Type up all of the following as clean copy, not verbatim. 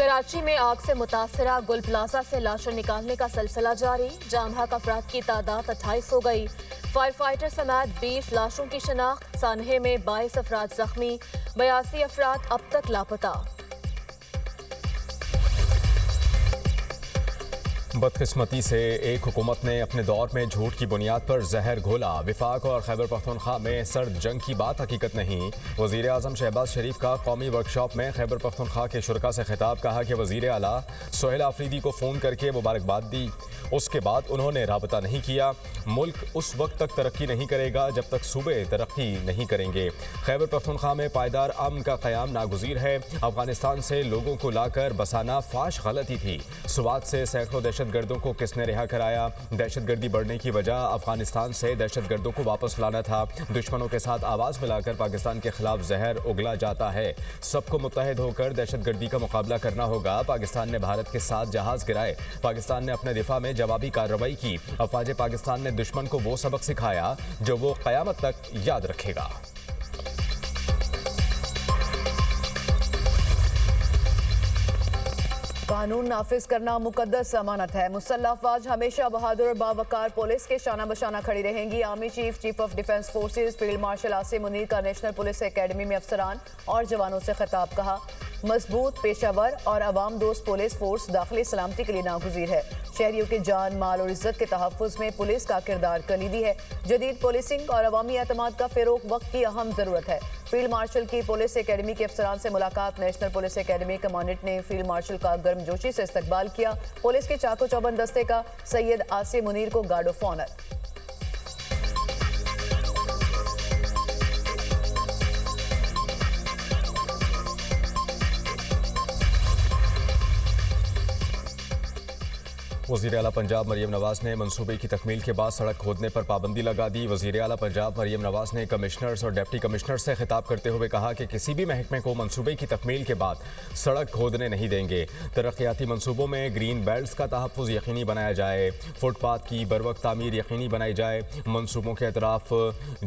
कराची में आग से मुतासरा गुल प्लाजा से लाशें निकालने का सिलसिला जारी। जाम हक अफराद की तादाद 28 हो गई। फायर फाइटर समेत 20 लाशों की शनाख्त। सानहे में 22 अफराद जख्मी, 82 अफराद अब तक लापता। बदकिस्मती से एक हुकूमत ने अपने दौर में झूठ की बुनियाद पर जहर घोला। विफाक और खैबर पख्तूनख्वा में सर्द जंग की बात हकीकत नहीं। वज़ीर आज़म शहबाज शरीफ का कौमी वर्कशॉप में खैबर पख्तूनख्वा के शुरका से खिताब। कहा कि वज़ीर आला सोहेल आफरीदी को फ़ोन करके मुबारकबाद दी, उसके बाद उन्होंने राबता नहीं किया। मुल्क उस वक्त तक तरक्की नहीं करेगा जब तक सूबे तरक्की नहीं करेंगे। खैबर पख्तूनख्वा में पायदार अमन का क़याम नागुज़ीर है। अफगानिस्तान से लोगों को लाकर बसाना फाश गलती थी। सुवात से सैकड़ों दहशतगर्दों को किसने रिहा कराया? दहशतगर्दी बढ़ने की वजह अफगानिस्तान से दहशतगर्दों को वापस लाना था। दुश्मनों के साथ आवाज़ मिलाकर पाकिस्तान के खिलाफ जहर उगला जाता है। सबको मुत्तहिद होकर दहशतगर्दी का मुकाबला करना होगा। पाकिस्तान ने भारत के साथ जहाज गिराए। पाकिस्तान ने अपने दिफा में जवाबी कार्रवाई की। अफवाज पाकिस्तान ने दुश्मन को वो सबक सिखाया जो वो क़यामत तक याद रखेगा। कानून नाफिज करना मुकद्दस अमानत है। मुसल्लह अफवाज हमेशा बहादुर और बावकार पुलिस के शाना बशाना खड़ी रहेंगी। Army chief of defence forces field marshal Asim Munir का नेशनल पुलिस एकेडमी में अफसरान और जवानों से खिताब। कहा, मजबूत, पेशावर और अवाम दोस्त पुलिस फोर्स दाखिली सलामती के लिए नागुज़ीर है। शहरियों के जान, माल और इज्जत के तहफ़्फ़ुज़ में पुलिस का किरदार कलीदी है। जदीद पुलिसिंग और अवामी एतमाद का फ़रोग़ वक्त की अहम ज़रूरत है। फील्ड मार्शल की पुलिस एकेडमी के अफसरान से मुलाकात। नेशनल पुलिस एकेडमी कमांडेंट ने फील्ड मार्शल का गर्मजोशी से इस्तकबाल किया। पुलिस के चाको चौबंद दस्ते का सैयद आसिम मुनीर को गार्ड ऑफ ऑनर। वज़ीर आला पंजाब मरियम नवाज ने मनसूबे की तकमील के बाद सड़क खोदने पर पाबंदी लगा दी। वज़ीर आला पंजाब मरियम नवाज ने कमिश्नर्स और डिप्टी कमिश्नर्स से खिताब करते हुए कहा कि किसी भी महकमे को मनसूबे की तकमील के बाद सड़क खोदने नहीं देंगे। तरक्याती मनसूबों में ग्रीन बेल्ट्स का तहफ़्फ़ुज़ यकीनी बनाया जाए, फुटपाथ की बरवक्त तामीर यकीनी बनाई जाए, मनसूबों के अतराफ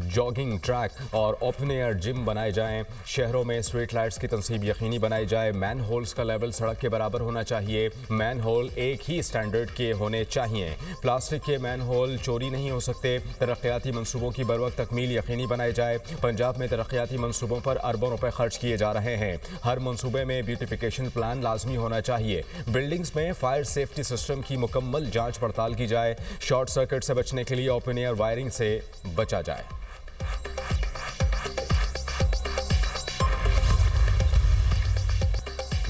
जॉगिंग ट्रैक और ओपन एयर जिम बनाए जाएँ, शहरों में स्ट्रीट लाइट्स की तनसीब यकीनी बनाई जाए, मैन होल्स का लेवल सड़क के बराबर होना चाहिए, मैन होल एक ही स्टैंडर्ड के होने चाहिए, प्लास्टिक के मैन होल चोरी नहीं हो सकते। तरक्याती मंसूबों की बरवक्त तकमील यकीनी बनाई जाए। पंजाब में तरक्याती मंसूबों पर अरबों रुपए खर्च किए जा रहे हैं। हर मंसूबे में ब्यूटिफिकेशन प्लान लाजमी होना चाहिए। बिल्डिंग्स में फायर सेफ्टी सिस्टम की मुकम्मल जांच पड़ताल की जाए। शॉर्ट सर्किट से बचने के लिए ओपन एयर वायरिंग से बचा जाए।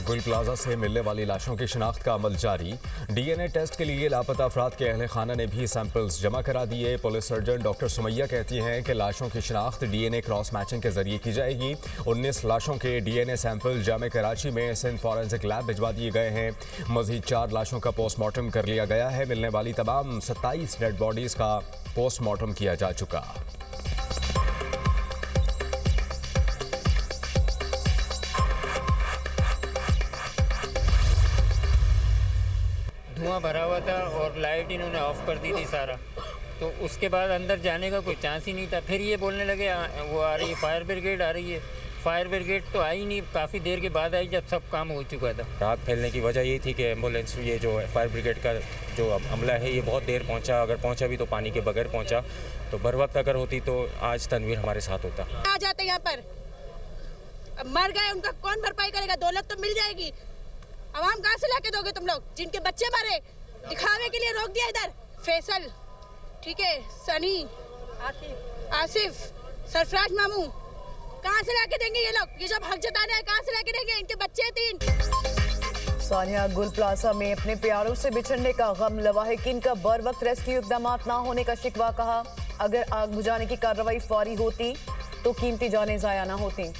गुल प्लाजा से मिलने वाली लाशों की शिनाख्त का अमल जारी। डीएनए टेस्ट के लिए लापता अफराद के अहले खाना ने भी सैंपल्स जमा करा दिए। पुलिस सर्जन डॉक्टर सुमैया कहती हैं कि लाशों की शिनाख्त डीएनए क्रॉस मैचिंग के जरिए की जाएगी। 19 लाशों के डीएनए सैंपल जामे कराची में सिंध फॉरेंसिक लैब भिजवा दिए गए हैं। मजीद 4 लाशों का पोस्टमार्टम कर लिया गया है। मिलने वाली तमाम 27 डेड बॉडीज का पोस्टमार्टम किया जा चुका। धुआं भरा हुआ था और लाइट इन्होंने ऑफ कर दी थी सारा, तो उसके बाद अंदर जाने का कोई चांस ही नहीं था। फिर ये बोलने लगे वो आ रही है, फायर ब्रिगेड आ रही है। फायर ब्रिगेड तो आई नहीं, काफ़ी देर के बाद आई जब सब काम हो चुका था। आग फैलने की वजह ये थी कि एम्बुलेंस, ये जो फायर ब्रिगेड का जो अमला है ये बहुत देर पहुंचा। अगर पहुंचा भी तो पानी के बगैर पहुंचा, तो बर वक्त अगर होती तो आज तनवीर हमारे साथ होता। आ जाते यहाँ पर, अब मर गए उनका कौन भरपाई करेगा? दौलत तो मिल जाएगी, आवाम कहाँ से लाके दोगे तुम लोग? जिनके बच्चे मरे दिखावे के लिए रोक दिया इधर। फैसल, ठीक है, सनी, आसिफ, सरफराज मामू, कहाँ से लाके देंगे ये लोग? ये जब हक जता रहे हैं कहाँ से लाके देंगे? इनके बच्चे 3। सानिया गुल प्लाजा में अपने प्यारों से बिछड़ने का गम। लवाहिकीन का बर वक्त रेस्क्यू इक़दाम ना होने का शिकवा। कहा, अगर आग बुझाने की कार्रवाई फौरी होती तो कीमती जानें ज़ाया ना होती।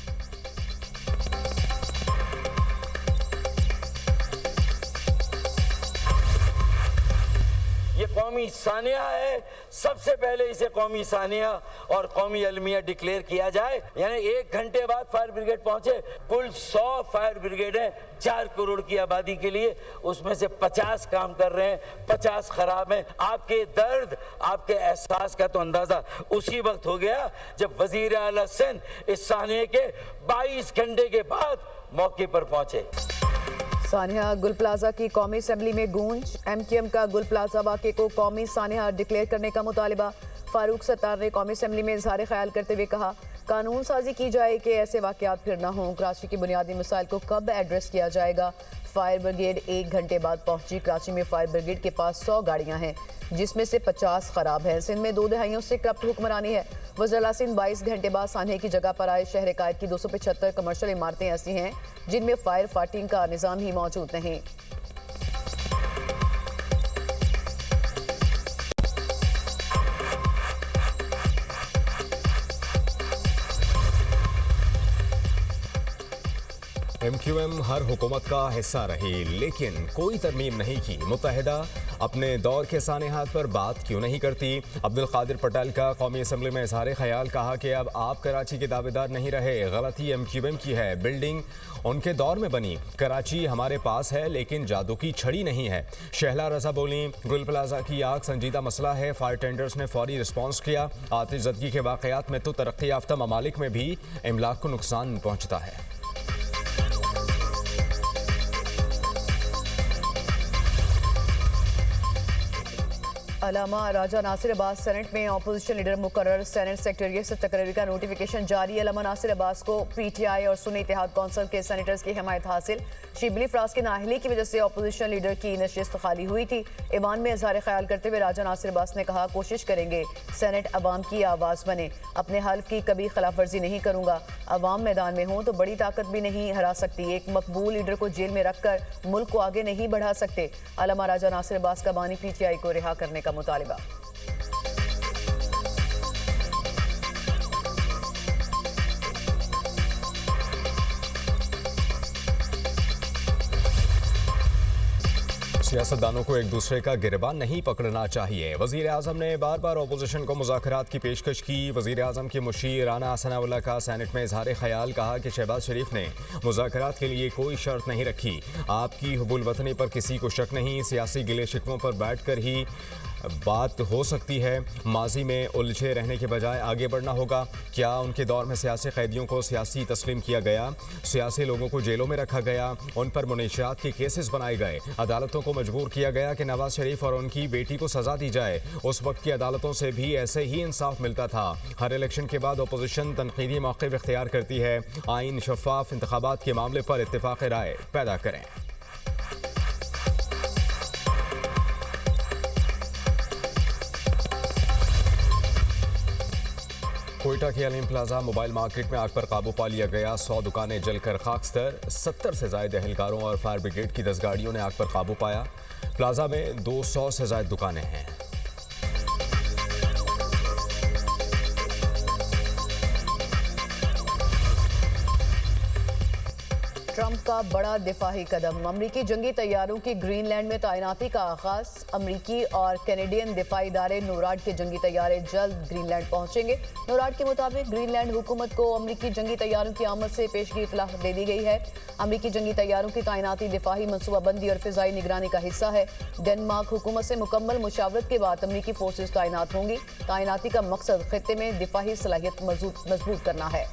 ये कौमी सानिया है, सबसे पहले इसे कौमी सानिया और कौमी अलमिया डिक्लेयर किया जाए। यानी 1 घंटे बाद फायर ब्रिगेड पहुंचे। कुल 100 फायर ब्रिगेड है 4 करोड़ की आबादी के लिए, उसमें से 50 काम कर रहे हैं, 50 खराब हैं। आपके दर्द, आपके एहसास का तो अंदाजा उसी वक्त हो गया जब वजीर आला सिंध इस सानिया के 22 घंटे के बाद मौके पर पहुंचे। सानिया गुल प्लाजा की कौमी असम्बली में गूंज। MQM का गुल प्लाजा वाक़े को कौमी सानिया डिक्लेयर करने का मुतालिबा। फारूक सत्तार ने कौमी असम्बली में इजहार ख्याल करते हुए कहा, कानून साजी की जाए कि ऐसे वाक़यात फिर ना हों। कराची की बुनियादी मसाइल को कब एड्रेस किया जाएगा? फायर ब्रिगेड 1 घंटे बाद पहुंची। कराची में फायर ब्रिगेड के पास 100 गाड़ियां हैं, जिसमें से 50 खराब हैं। सिंध में 2 दहाइयों से करप्ट हुक्मरानी है। वज़ीर सिंध 22 घंटे बाद सानहे की जगह पर आए। शहर कायद की 275 कमर्शियल इमारतें ऐसी हैं जिनमें फायर फाइटिंग का निज़ाम ही मौजूद नहीं। MQM हर हुकूमत का हिस्सा रही, लेकिन कोई तरमीम नहीं की। मुत्तहिदा अपने दौर के सानेहात पर बात क्यों नहीं करती? अब्दुल कादिर पटेल का कौमी असम्बली में इजहार ख्याल, कहा कि अब आप कराची के दावेदार नहीं रहे, गलती MQM की है। बिल्डिंग उनके दौर में बनी, कराची हमारे पास है लेकिन जादू की छड़ी नहीं है। शहला रजा बोली, गुल प्लाजा की आग संजीदा मसला है, फायर टेंडर्स ने फौरी रिस्पॉन्स किया। आतिशज़दगी के वाक़यात में तो तरक्की याफ्ता ममालिक में भी इमलाक को नुकसान पहुँचता है। अलामा राजा नासिर अब्बास सेनेट में अपोजिशन लीडर मुकर्रर। सेनेट सेक्रेटरिएट से तकरीर का नोटिफिकेशन जारी। अलामा नासिर अब्बास को PTI और सुन्नी इत्तेहाद कौंसिल के सेनेटर्स की हिमायत हासिल। शिबली फराज की नाअहली की वजह से अपोजिशन लीडर की नशिस्त खाली हुई थी। ईवान में इजहार ख्याल करते हुए राजा नासिर अब्बास ने कहा, कोशिश करेंगे सेनेट अवाम की आवाज़ बने। अपने हल्फ की कभी खिलाफ वर्जी नहीं करूँगा। अवाम मैदान में हो तो बड़ी ताकत भी नहीं हरा सकती। एक मकबूल लीडर को जेल में रखकर मुल्क को आगे नहीं बढ़ा सकते। अलामा राजा नासिर अब्बास का बानी PTI को रिहा करने का मुतालिबा। सियासतदानों को एक दूसरे का गिरबान नहीं पकड़ना चाहिए। वज़ीर आज़म ने बार बार अपोजिशन को मुज़ाकरात की पेशकश की। वज़ीर आज़म के मुशीर राना सनाउल्लाह का सेनेट में इजहार ख्याल, कहा कि शहबाज शरीफ ने मुज़ाकरात के लिए कोई शर्त नहीं रखी। आपकी हुबुल वतनी पर किसी को शक नहीं, सियासी गिले शिकवों पर बैठ कर ही बात हो सकती है। माजी में उलझे रहने के बजाय आगे बढ़ना होगा। क्या उनके दौर में सियासी कैदियों को सियासी तस्लीम किया गया? सियासी लोगों को जेलों में रखा गया, उन पर मुनीशात के केसेस बनाए गए। अदालतों को मजबूर किया गया कि नवाज शरीफ और उनकी बेटी को सजा दी जाए। उस वक्त की अदालतों से भी ऐसे ही इंसाफ मिलता था। हर इलेक्शन के बाद अपोजिशन तनकीदी मौक़िफ़ इख्तियार करती है। आइन शफाफ इंतखाबात के मामले पर इत्तेफाक राय पैदा करें। कोयटा के अलीम प्लाजा मोबाइल मार्केट में आग पर काबू पा लिया गया। 100 दुकानें जलकर खाकस्तर। 70 से ज्यादा एहलकारों और फायर ब्रिगेड की 10 गाड़ियों ने आग पर काबू पाया। प्लाजा में 200 से ज्यादा दुकानें हैं। ट्रंप का बड़ा दिफाही कदम। अमरीकी जंगी तैयारों की ग्रीनलैंड में तैनाती का आगाज। अमरीकी और कैनेडियन दिफाई इदारे नोराड के जंगी तैयारे जल्द ग्रीनलैंड पहुंचेंगे। नोराड के मुताबिक ग्रीनलैंड हुकूमत को अमरीकी जंगी तैयारों की आमद से पेशगी इतला दे दी गई है। अमरीकी जंगी तैयारों की तैनाती दिफाही मनसूबाबंदी और फिजाई निगरानी का हिस्सा है। डेनमार्क हुकूमत से मुकम्मल मुशावरत के बाद अमरीकी फोर्सेज तैनात होंगी। तैनाती का मकसद खित्ते में दिफाही सलाहियत मजबूत करना है।